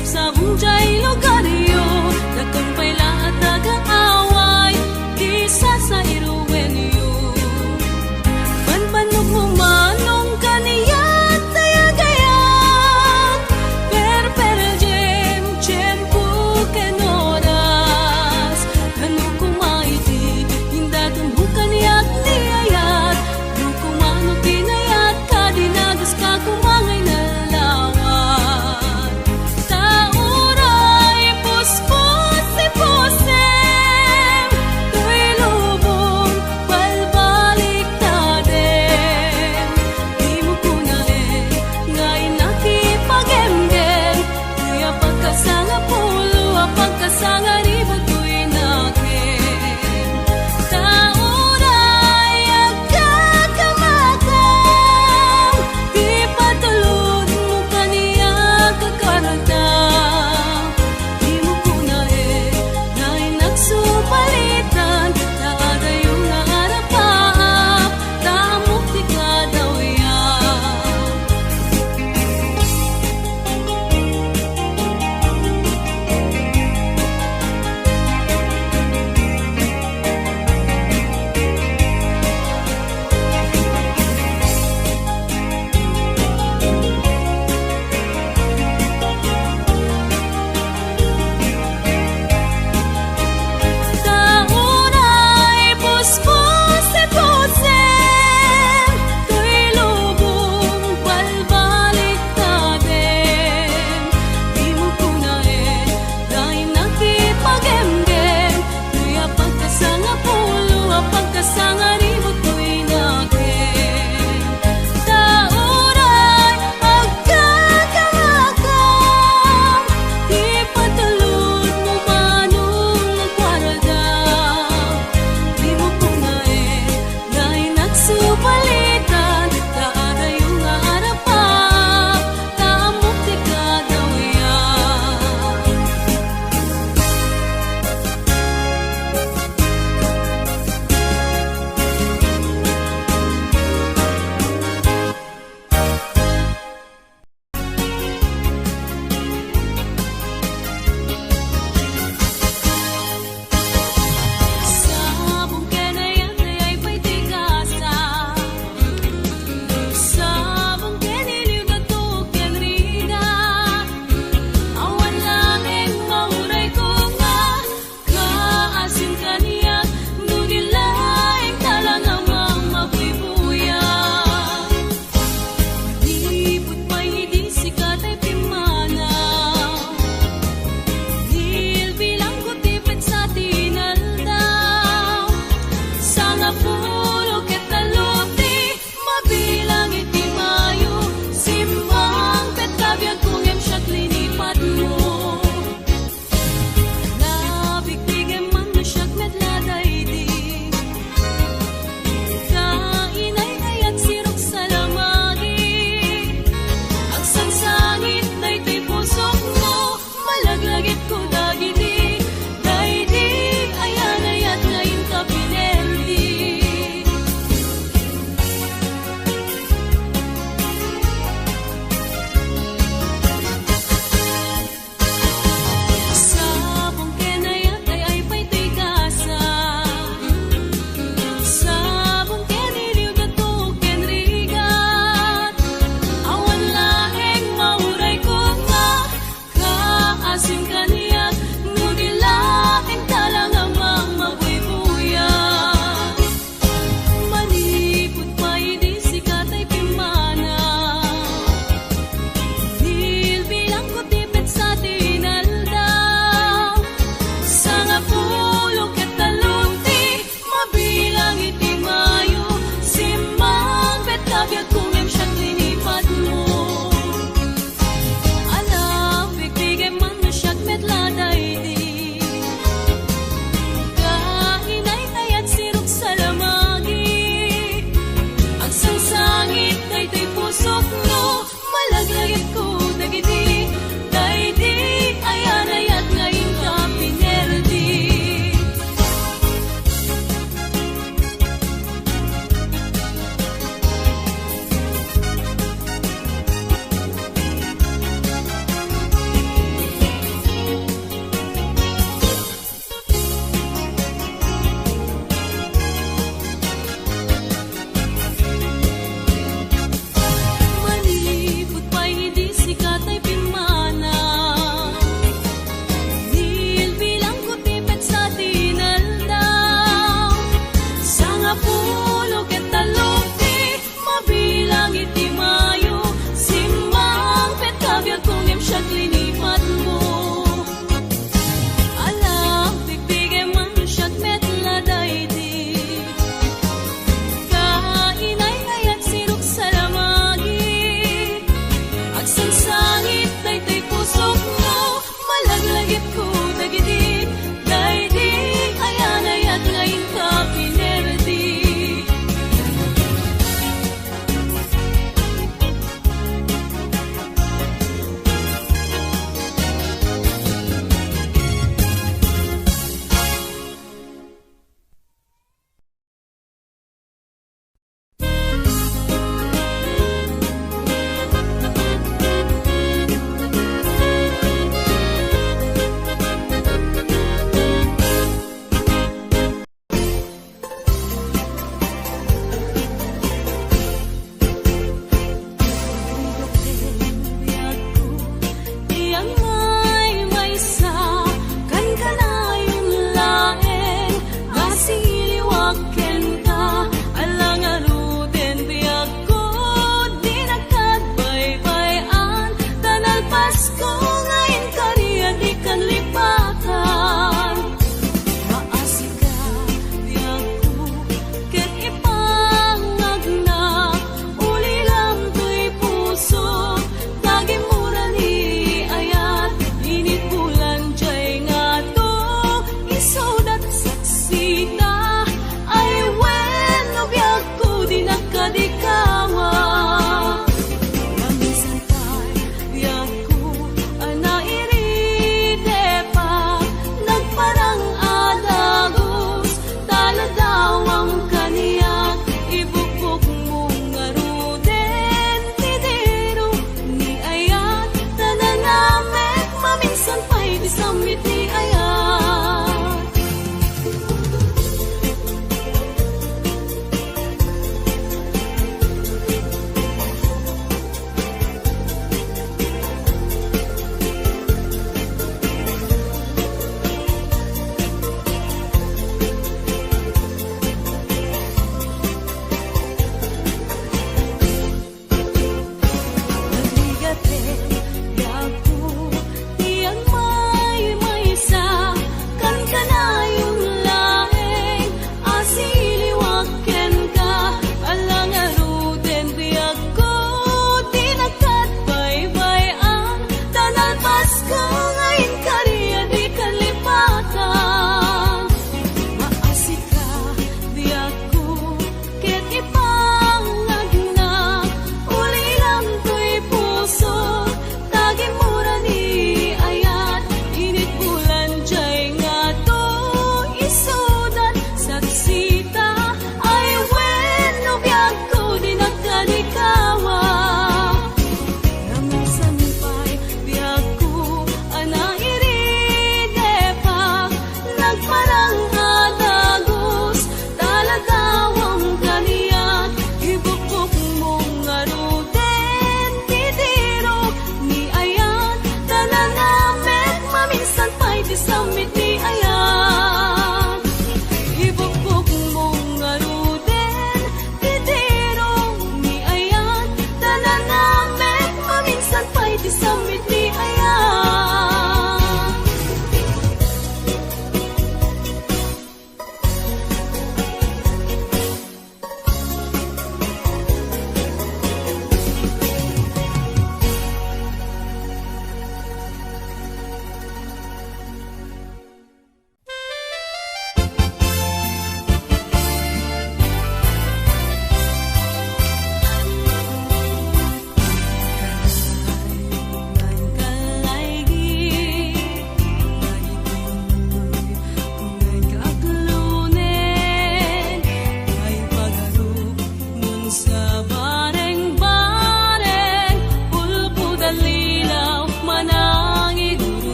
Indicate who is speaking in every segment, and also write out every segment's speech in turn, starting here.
Speaker 1: sabsabong jay lugaryo, dakong payla at nag-aaway, di sa iruwenyo. Banbanok mo manong kaniyat tayagayat, per jem pu kenoras, kanu kumaiti, hinda tumbukan yat niyayat, du kumano pinayat, kadinagas ka kumangay na lawat. Tauray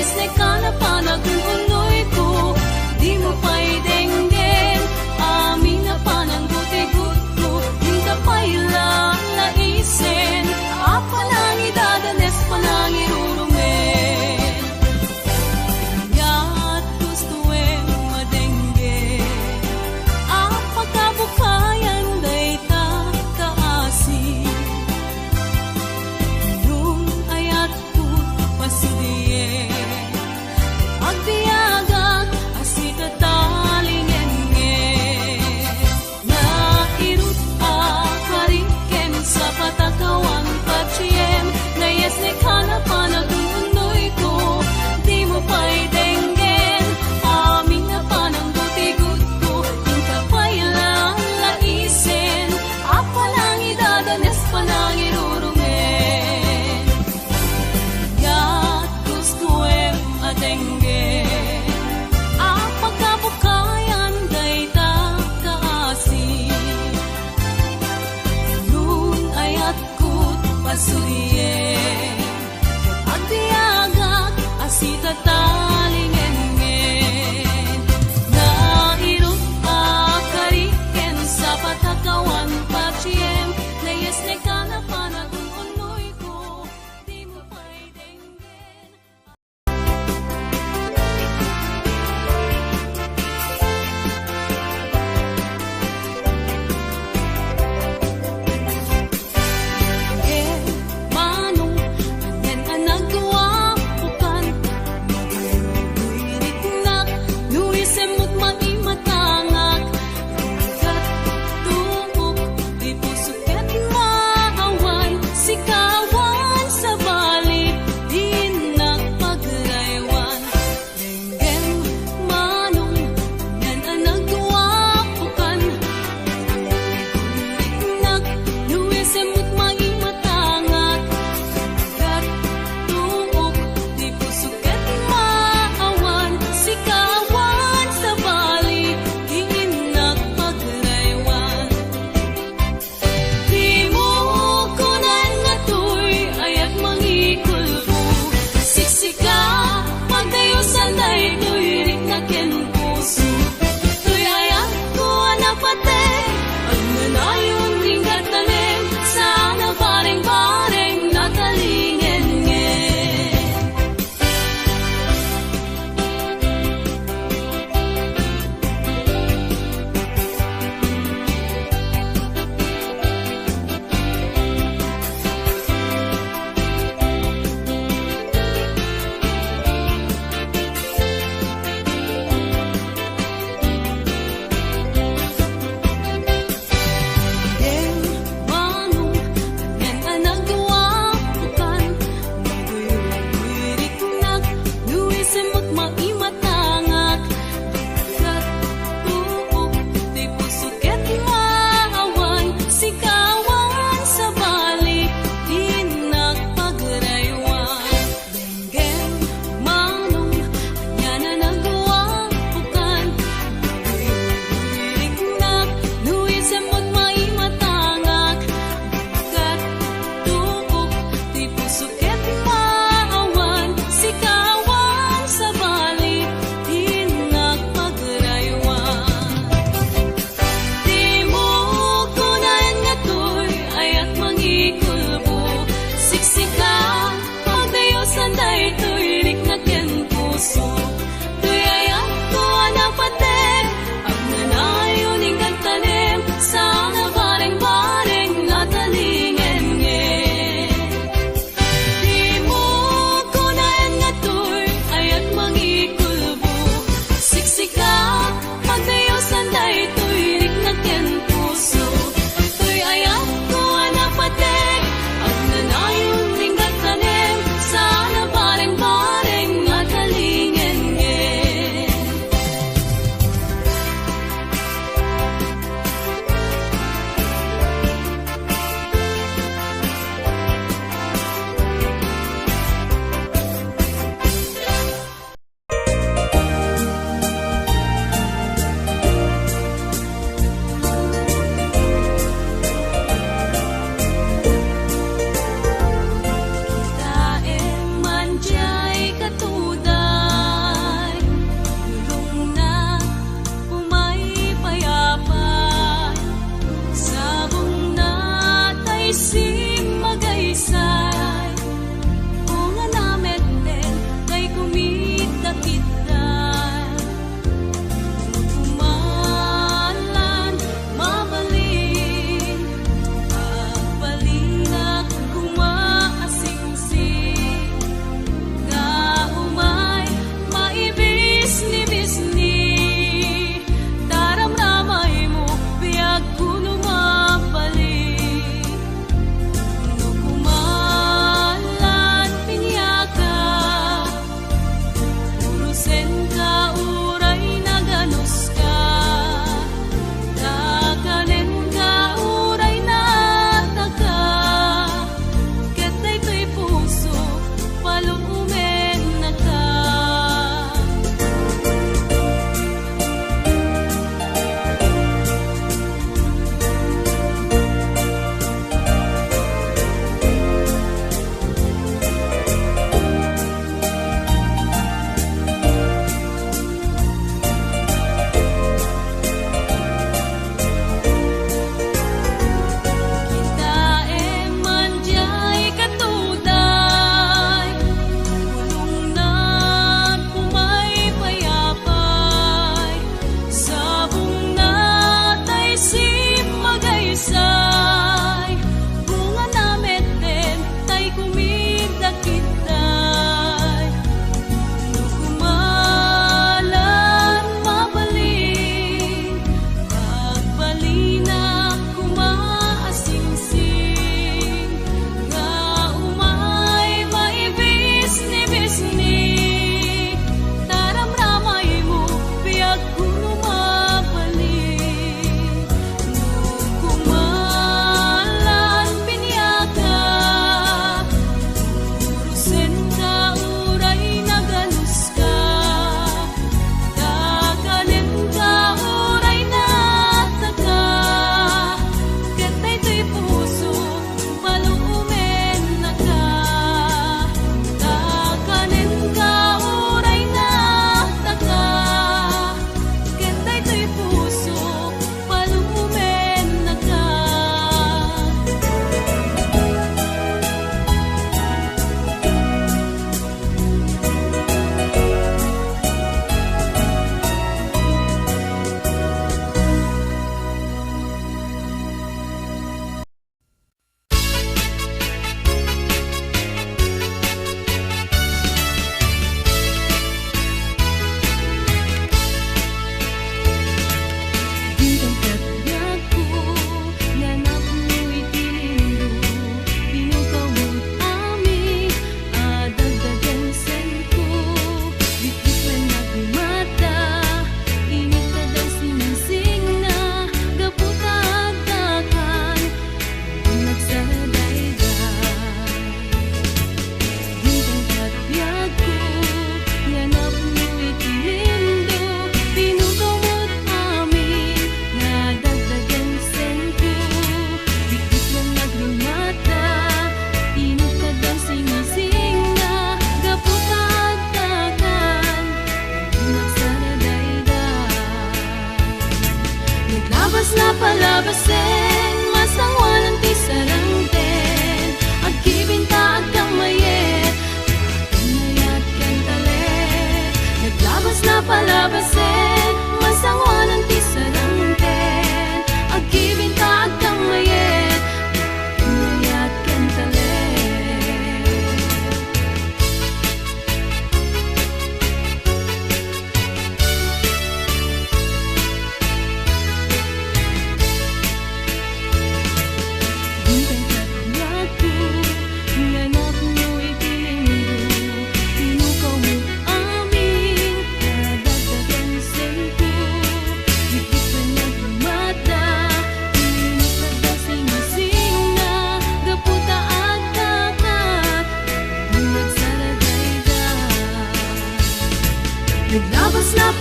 Speaker 1: Layas na kanapan akong unoy ko, di mo pa'y denggen. Amin na panangguti-gut ko, di ka pa'y lalaisen. Apalang idadanes, palang irurumen. Ya't gustuin madenggen. Ang pagkabukayan day ta kaasi. Nung ayat ko pasudiye. Agbiagag asita talingen na irut akariken sa patakawan patsiem. Layas ni kanapan agunoy ko, di mo pa'y denggen. Amin na panangguti-gut ko, di ka pa'y lalaisen. Apalang idadanes, palang irurumen. Ya't gustuin madenggen. Ang pagkabukayan day ta kaasi. Nung ayat ko't pasuriye. Agbiagak asita talingen na irut akariken sa patakawan patsiem. Layas na kanapan akong unoy ko, di mo pa'y denggen. Manong anyan ka nagawa bukan mabulirik nak luisemot manimatangak kat tungkok di puso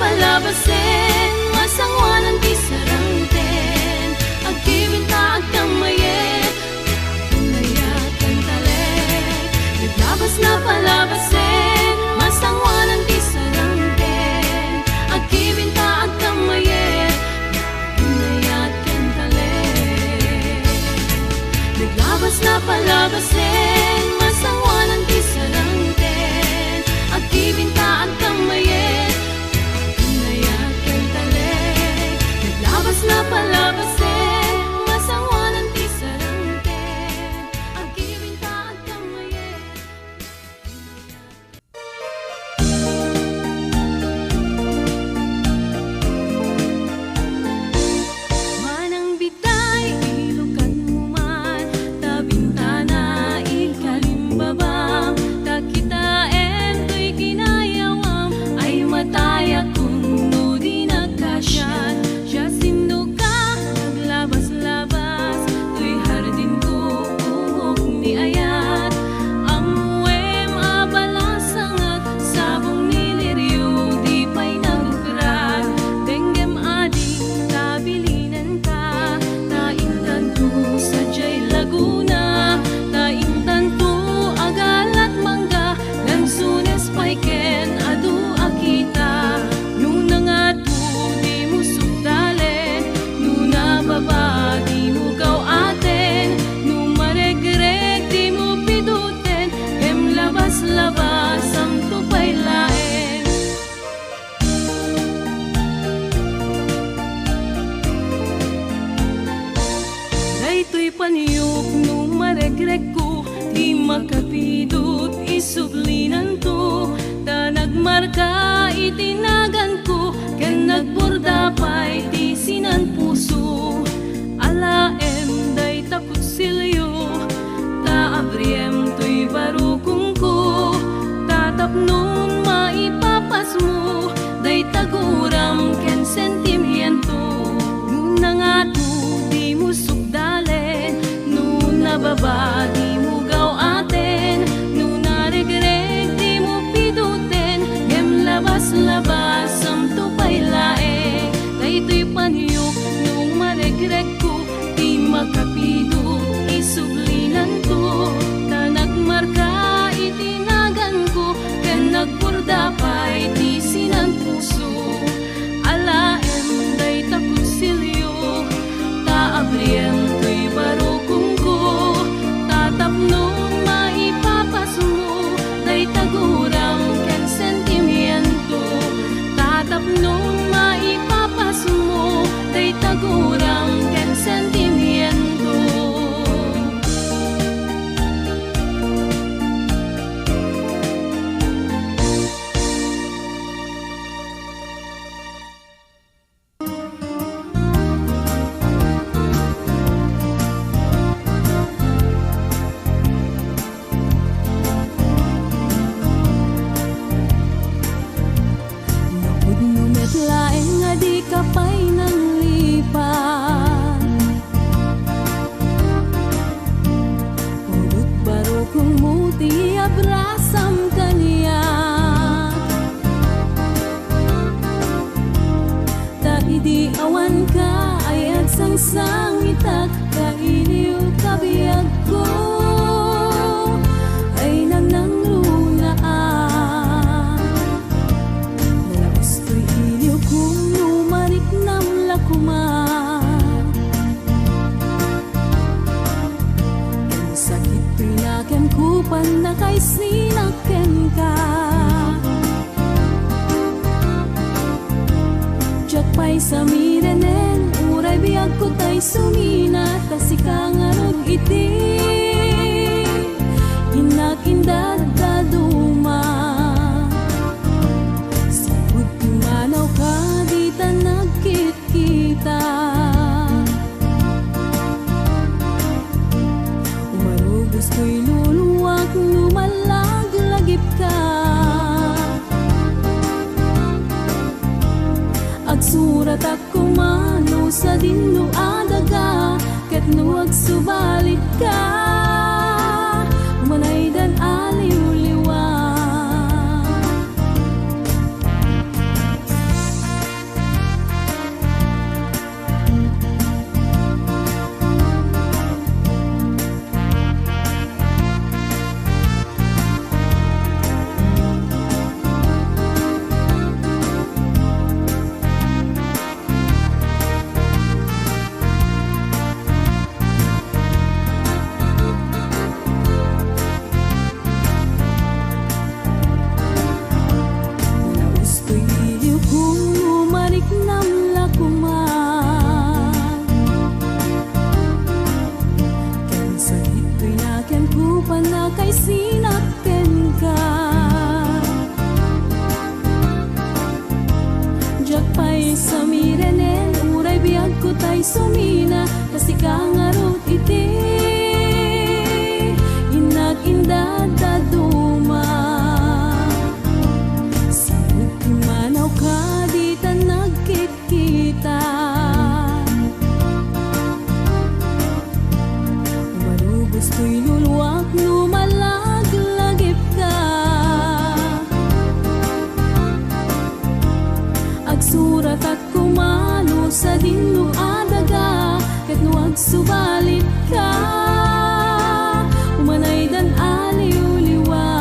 Speaker 1: palabasin, masangwanan di sarangten, agkibinta agkamayet, pinayakan talek. Naglabas na palabasin, masangwanan di sarangten, agkibinta agkamayet, pinayakan talek. Naglabas na palabasin, masangwanan di sarangten, agkibinta agkamayet, pinayakan talek. Naglabas na palabasin, masangwanan di sarangten, agkibinta agkamayet. Manang bitay, ilukan mo man, tabintana, ikalimbabam, takitain to'y kinayawam, ay mataya kung no di nagkasyan. Siya sinuka, naglabas-labas, to'y hardin ko, umok ni ayat. Ang muwem abalasangag, sabong niliryo, di pa'y nagugrat. Denggem ading tabilinan ka, taintan to sadya'y Laguna, taintan to agalat mangga, lansunes paiken adu akita. Nuna nga to di mo sugdalen, nuna baba di mo gaw aten, numaregreg di mo piduten, em labas-labas ang tupay laen. Daytoy paniyok no maregreg ko, di makapidot isublinan to, ta nagmarka itinagan ko, ken nagborda pa'y tisinan puso. Alaem day takot silyo, ta abriem to'y barukong ko, tatapnon maipapas mo, day taguram ken sentimiento. Nuna nga to di mo sugdalen, nuna baba di mo gaw aten, nuna regreg di mo piduten, gem labas-labas ang tupay laeng. Daytoy paniyok nung maregreg ko, di makapidot isublinan to, ta nagmarka itinagan ko, ken nagborda pa'y tisinan puso. Alaem day takot silyo, ta abriem to'y barukong ko, tatapnon maipapas mo, day taguram ken sentimiento. Tatapnon maipapas mo, day taguram ken sentimiento. Napudnumet laeng nga di ka pa'y nanglipan, pulot barukong muti abrasam kaniya, ta idi awan ka ay agsangsang itak, kailiw kabiyag ko ay nagnanglunaan. Nalabas ko'y iliw kung numarik nam lakuman, ken sakit pinaken kupan na kay sinaken ka. Diyak pa'y samirenen, uray biyag ko tay sumina, tasika nga rog iti, inakindag daduma. Sipud kumanaw ka, di ta nagkit-kita, umarugos ko'y luluwak, lumalaglagip ka. Agsurat ako mano sa dinno adaga, ket no agsubalit ka, manaydan aliw-liwa. pa na kay sinakten ka. Jak pa'y samirenen, uray biyag ko tay sumina, kasi kangarot iti, inag-indad daduma. Sa manaw ka, di ta nagkikita. Marubos ko'y luluwak, lumalaglagip ka. Agsurat at kumano sa dinlo adaga, ket no agsubalit ka, umanay dan aliw-liwa.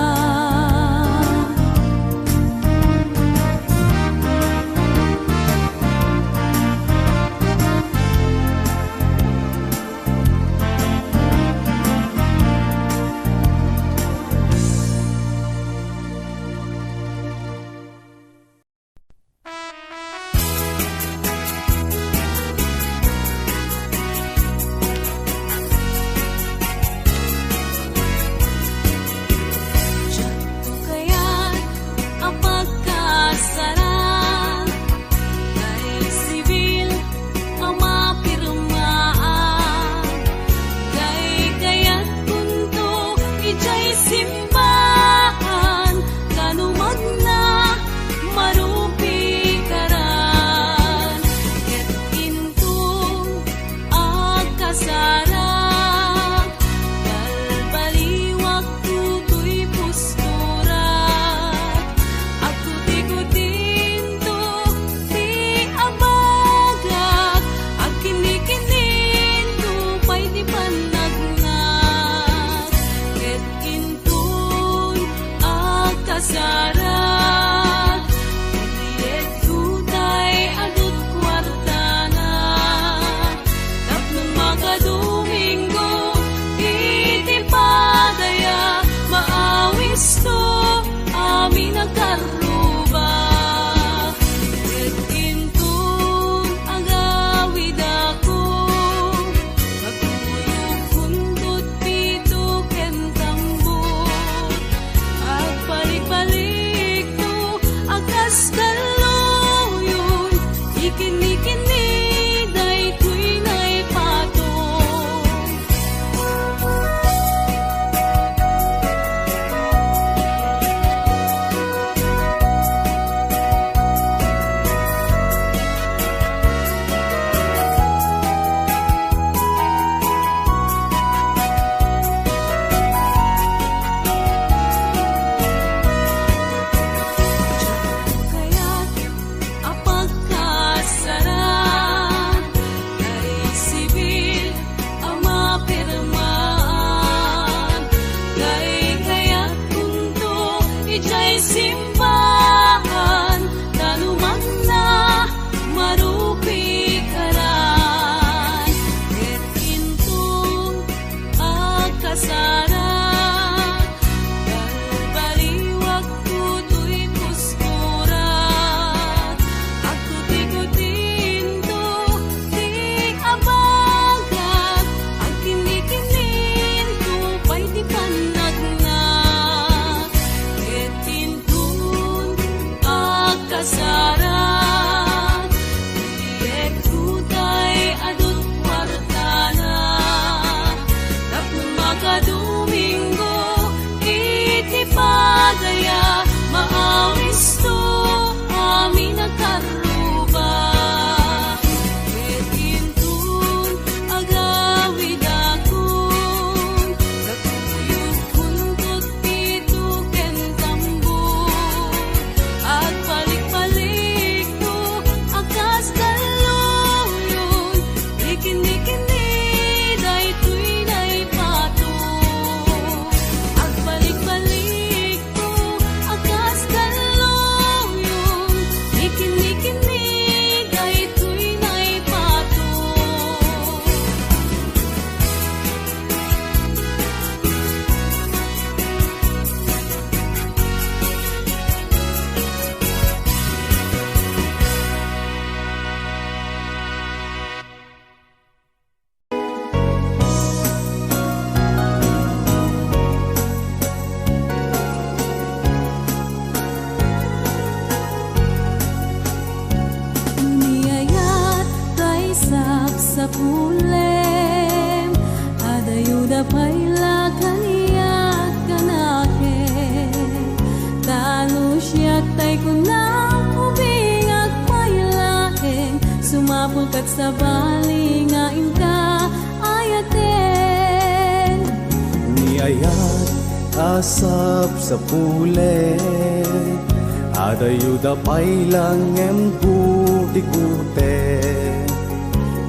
Speaker 2: Making
Speaker 1: payla kaniyak kanake tanu siya tay kunang ubing at paylaeng sumapul kat sa bali nga inka ayaten
Speaker 2: niayat asap sa pule adayuda pailang emputikute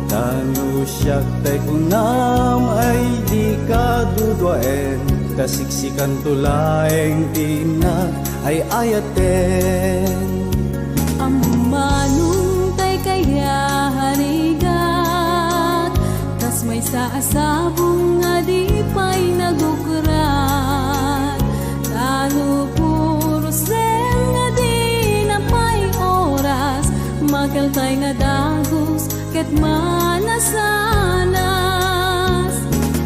Speaker 2: tanu siyak tay kunam ay di kaduduaen kasiksikan tulaeng tinak ay ayaten
Speaker 1: amanong tay kaya harigat tas may sa asabong nga di pa'y nagukuran tanu puro sen nga di na pa'y oras magaltay nga dagos ket manasanas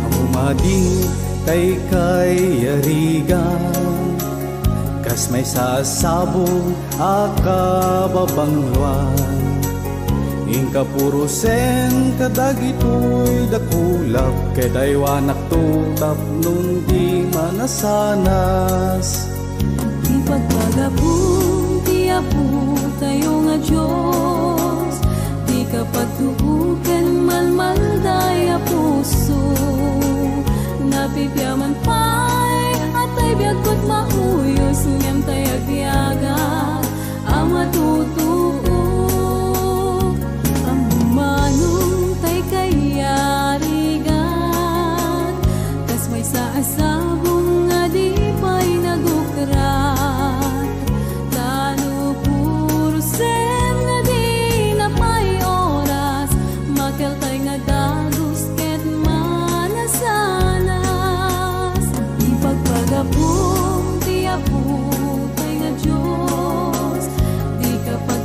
Speaker 2: Amumading tay kay yarigan kas may sasabong akababangluan ingka puro sen kadagitoy dakulap kedaywanak tutap nung di manasanas
Speaker 1: di pagpagapong ti apo tayo nga Diyos di kapag tuukan malmaldaya puso napipyaman pa'y at ay biyagkot mauyos ngem tay agyaga ang matutuo ang manong tay kayarigan kas may sa asabong nga di pa'y nagukrat tanu puro sen nga di na pa'y oras makeltay nga dagos ket manasanas di pagpagapong ti apo tay nga Diyos di kapag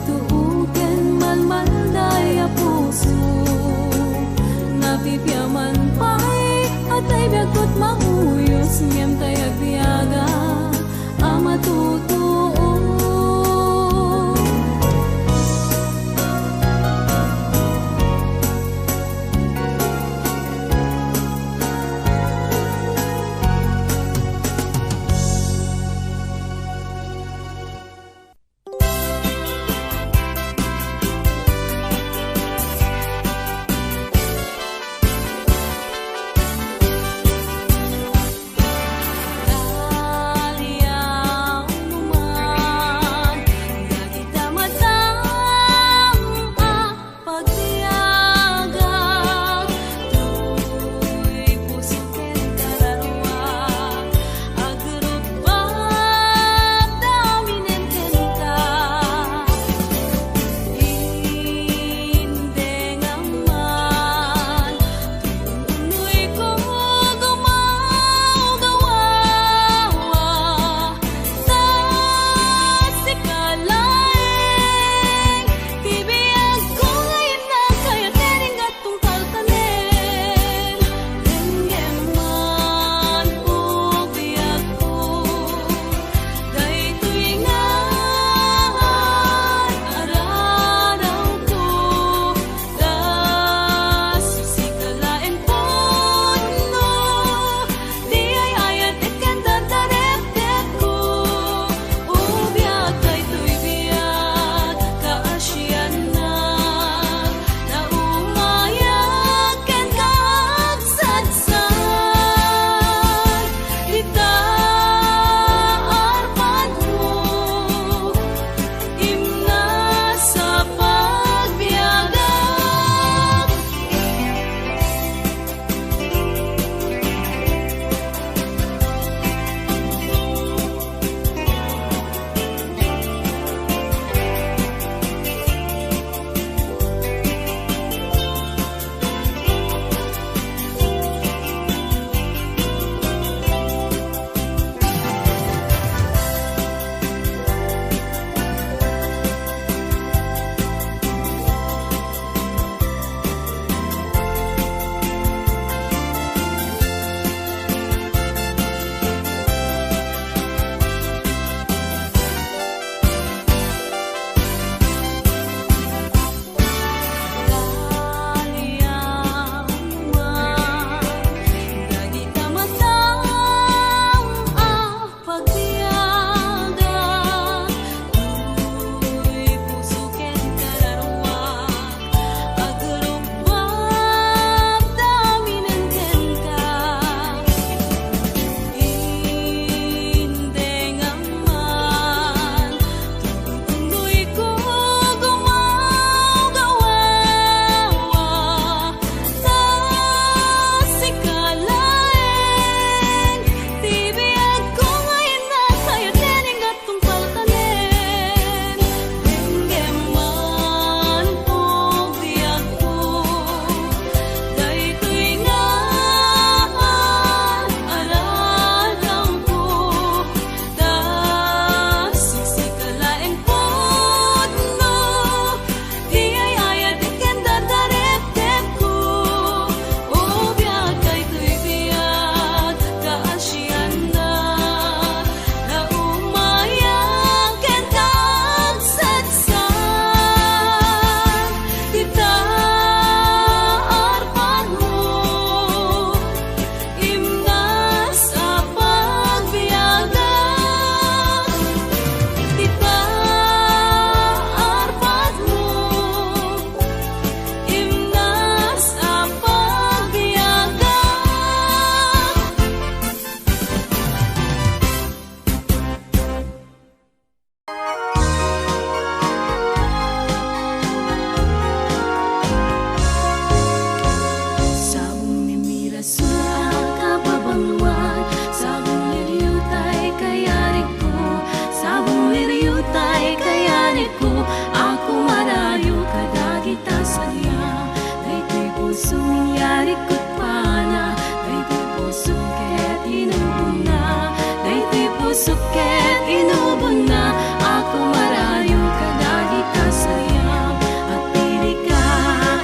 Speaker 1: pusok ket inubon na ako marayo kadagita sayam at pili ka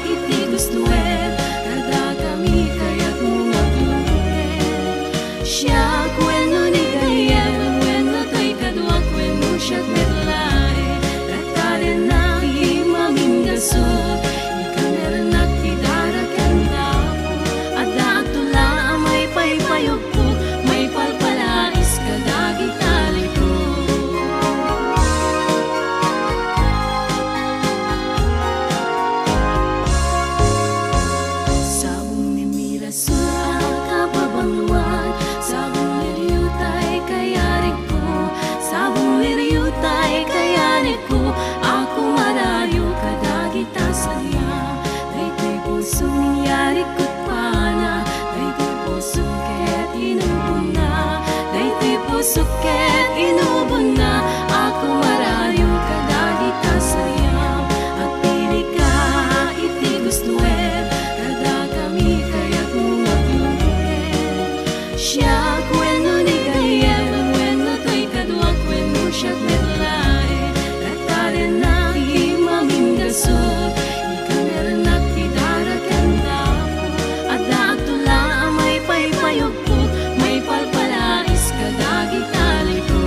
Speaker 1: iti gustuet kada kami kaya't mga bluet siya kweno ni gayem wenno to'y kadwa kweno siya't medlae rataren na imaminggasot ikan meron at kidarak ang dapo at daatula may paypayugpo may palpalais kadagitali ko sabong ni Mirasol kababangluan sabong liriyutay kayarik ko sabong liriyutay kayarik ko ako marayo kadagita salya daytoy puso nangyari ko't pana daytoy puso ket inubon na daytoy puso ket inubon na ako marayo kadagita sayam at pili ka iti gustuet kada kami kaya't mga bluet siya kweno ni gayem wenno to'y kadwa kweno siya't medlae rataren na imaminggasot ikan meron at kidarak ang dapo at daatula may paypayugpo may palpalais kadagitali ko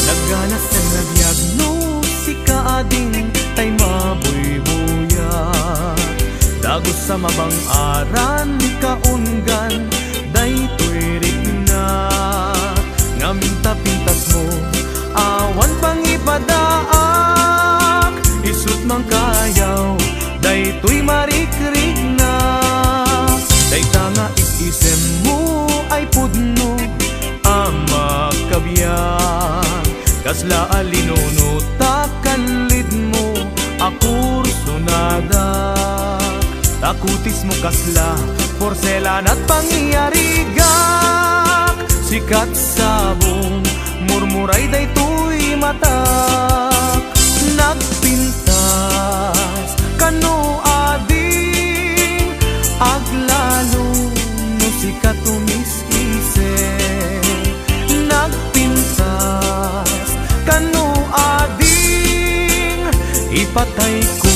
Speaker 3: Nagganas ang nagbiagno si kaading tay mabuybuya dagos sa mabang aran kaunggan daytoy rigna ngaminta pintas mo awan pang ipadaak isut mang kayaw daytoy marikrig na dayta nga isem mo ay pudno ama kabyan kasla alinuno takalid mo akur sunada takutis mo kasla porselan at pangyarigak sikat sabong murmuray daytoy matak nagpintas kano ading aglalo no sikat tumis-isen nagpintas kano ading ipatay ko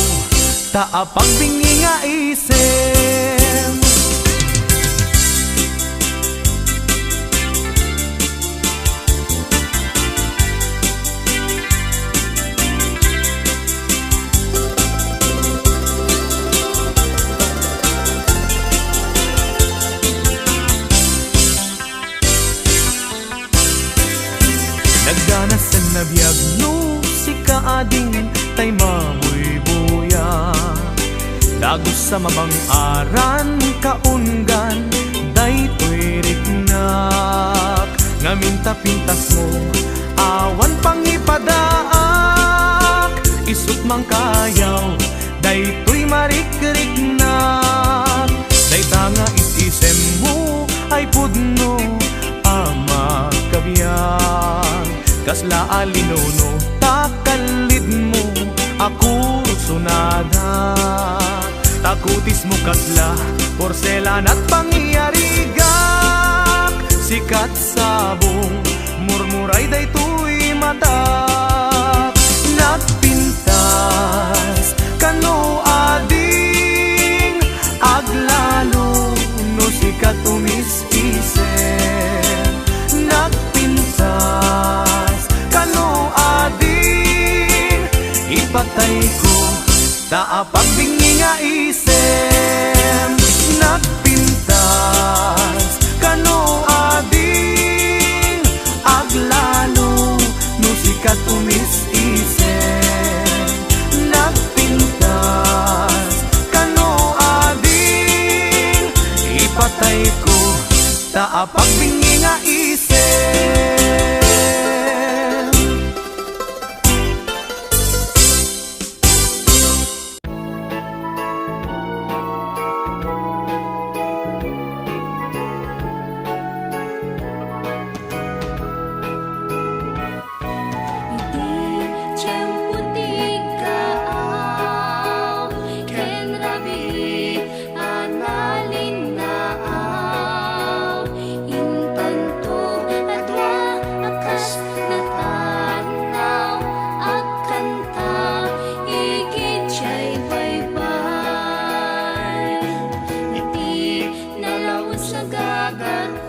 Speaker 3: taapag bingi nga isem nagganas ang nabiyagno si kaading tay mabuybuya dagos sa mabang aran kaunggan daytoy rignak ngaminta pintas mo awan pang ipadaak isut mang kayaw daytoy marikrignak dayta nga isem mo ay pudno ama kabyan kasla alinuno takalid mo ako sunada takutis mo kasla porselan at pangyarigak sikat sabong murmuray daytoy matak nagpintas kano ading aglalo no sikat tumis-isen nagpintas kano ading ipatay ko taapag bingi nga isem nagpintas kano ading aglalo no sikat tumis-isen nagpintas kano ading ipatay ko taapag bingi nga isem
Speaker 1: at